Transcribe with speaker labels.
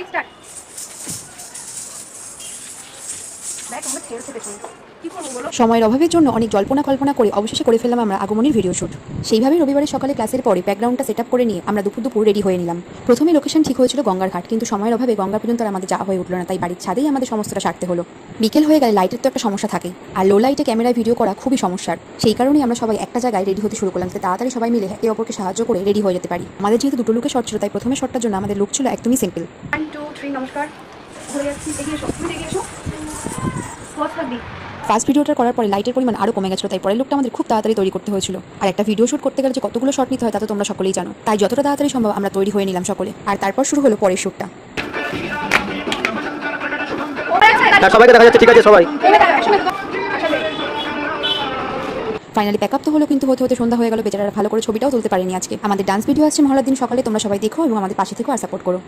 Speaker 1: Start. দেখ আমরা খেলতে পেছনে কি করবো বলো।
Speaker 2: সময়ের অভাবের জন্য অনেক জল্পনা কল্পনা করে অবশেষে করে ফেললাম আমরা আগমনের ভিডিও শুট। সেইভাবেই রবিবারের সকালে ক্লাসের পরে ব্যাকগ্রাউন্ডটা সেট আপ করে নিয়ে আমরা দুপুর রেডি হয়ে নিলাম। প্রথমে লোকেশন ঠিক হয়েছিল গঙ্গার ঘাট, কিন্তু সময়ের অভাবে গঙ্গা পর্যন্ত আর আমাদের যাওয়া হয়ে উঠলো না, তাই বাড়ির ছাদেই আমাদের সমস্তটা সারতে হলো। বিকেল হয়ে গেলে লাইটের তো একটা সমস্যা থাকে, আর লো লাইটে ক্যামেরায় ভিডিও করা খুবই সমস্যার। সেই কারণেই আমরা সবাই একটা জায়গায় রেডি হতে শুরু করলাম, যাতে তাড়াতাড়ি সবাই মিলে একে অপরকে সাহায্য করে রেডি হয়ে যেতে পারি। আমাদের যেহেতু দুটো লুকে শট ছিল, তাই প্রথমে শটটার জন্য আমাদের লুক ছিল একদমই সিম্পল।
Speaker 1: 1 2 3 নমস্কার। ঘুরে যাচ্ছি, এগিয়ে এসো, তুমি এগিয়ে এসো। কথা দি
Speaker 2: ফার্স্ট ভিডিওটা করার পরে লাইটের পরিমাণ আরও কমে গেছিলো, তাই পরের লুকটা আমাদের খুব তাড়াতাড়ি তৈরি করতে হয়েছিল। আর একটা ভিডিও শুট করতে গেলে যে কতগুলো শট নিতে হয় তা তো তোমরা সকলেই জানো, তাই যতটা তাড়াতাড়ি সম্ভব আমরা তৈরি হয়ে নিলাম সকলে। আর তারপর শুরু হলো পরের শুটটা।
Speaker 3: সবাইকে দেখা যাচ্ছে, ঠিক আছে সবাই।
Speaker 2: ফাইনালি প্যাকআপ তো হলো, কিন্তু হতে হতে সন্ধ্যা হয়ে গেল। বেচারারা ভালো করে ছবিটাও তুলতে পারেনি আজকে। আমাদের ডান্স ভিডিও আসছে মহলার দিন সকালে, তোমরা সবাই দেখো এবং আমাদের পাশে থেকো আর সাপোর্ট করো।